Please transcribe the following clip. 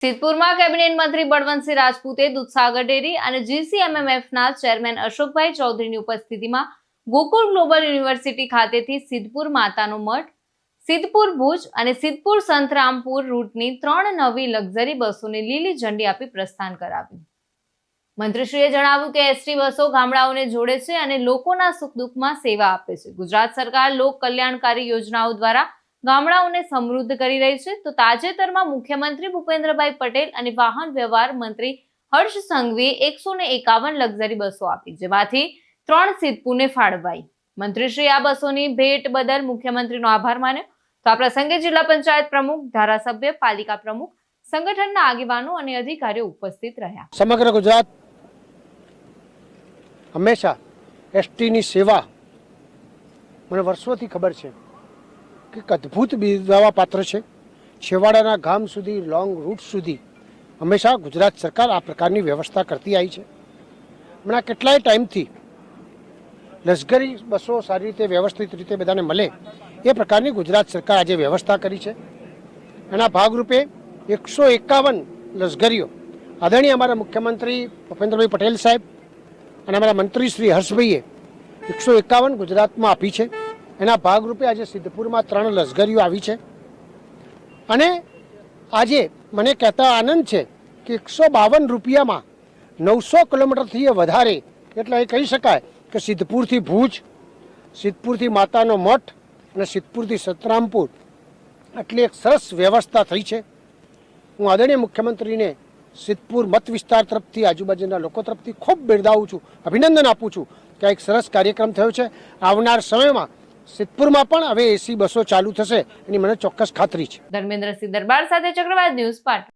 સિદ્ધપુરમાં cabinet મંત્રી Balwantsinh રાજપૂતે Dudhsagar dairy અને GCMMFના chairman અશોકભાઈ ચૌધરીની ઉપસ્થિતિમાં ગોકુળ ગ્લોબલ યુનિવર્સિટી ખાતેથી સિદ્ધપુર માતાનો મઠ, સિદ્ધપુર ભુજ અને સિદ્ધપુર સંતરામપુર રૂટની 3 નવી લક્ઝરી બસોને લીલી ઝંડી આપી પ્રસ્થાન કરાવ્યું. મંત્રીશ્રીએ જણાવ્યું કે એસટી બસો ગામડાઓને જોડે છે અને લોકોના સુખ દુઃખમાં સેવા આપે છે. ગુજરાત સરકાર લોક કલ્યાણકારી યોજનાઓ દ્વારા ગામડાઓને સમૃદ્ધ કરી રહી છે. તો તાજેતરમાં મુખ્યમંત્રી ભૂપેન્દ્રભાઈ પટેલ અને વાહન વ્યવહાર મંત્રી હર્ષ સંઘવીએ 151 લક્ઝરી બસો આપી, જેમાંથી 3 સિદ્ધપુરને ફાળવાઈ. મંત્રીશ્રીએ આ બસોની ભેટ બદલ મુખ્યમંત્રીનો આભાર માન્યો. તો આ પ્રસંગે જિલ્લા પંચાયત પ્રમુખ, ધારાસભ્ય, પાલિકા પ્રમુખ, સંગઠનના આગેવાનો અને અધિકારીઓ ઉપસ્થિત રહ્યા. સમગ્ર ગુજરાત હંમેશા એસટીની સેવા મને વર્ષોથી ખબર છે કે અદ્ભુત બિરદાવવા પાત્ર છે. છેવાડાના ગામ સુધી, લોંગ રૂટ સુધી હંમેશા ગુજરાત સરકાર આ પ્રકારની વ્યવસ્થા કરતી આવી છે. હમણાં કેટલાય ટાઈમથી લશ્કરી બસો સારી રીતે વ્યવસ્થિત રીતે બધાને મળે એ પ્રકારની ગુજરાત સરકાર આજે વ્યવસ્થા કરી છે. એના ભાગરૂપે 151 લશ્કરીઓ આદરણીય અમારા મુખ્યમંત્રી ભૂપેન્દ્રભાઈ પટેલ સાહેબ અને અમારા મંત્રી શ્રી હર્ષભાઈએ 151 ગુજરાતમાં આપી છે. એના ભાગરૂપે આજે સિદ્ધપુરમાં 3 લશ્કરીઓ આવી છે. અને આજે મને કહેતા આનંદ છે કે 152 રૂપિયામાં 900 કિલોમીટરથી વધારે, એટલે એ કહી શકાય કે સિદ્ધપુરથી ભુજ, સિદ્ધપુરથી માતાનો મઠ અને સિદ્ધપુરથી સંતરામપુર આટલી એક સરસ વ્યવસ્થા થઈ છે. હું આદરણીય મુખ્યમંત્રીને સિદ્ધપુર મત વિસ્તાર તરફથી, આજુબાજુના લોકો તરફથી ખૂબ બિરદાવું છું, અભિનંદન આપું છું કે આ એક સરસ કાર્યક્રમ થયો છે. આવનાર સમયમાં સિદ્ધપુરમાં પણ હવે એસી બસો ચાલુ થશે એની મને ચોક્કસ ખાતરી છે. ધર્મેન્દ્રસિંહ દરબાર સાથે ચક્રવાત ન્યૂઝ પાટણ.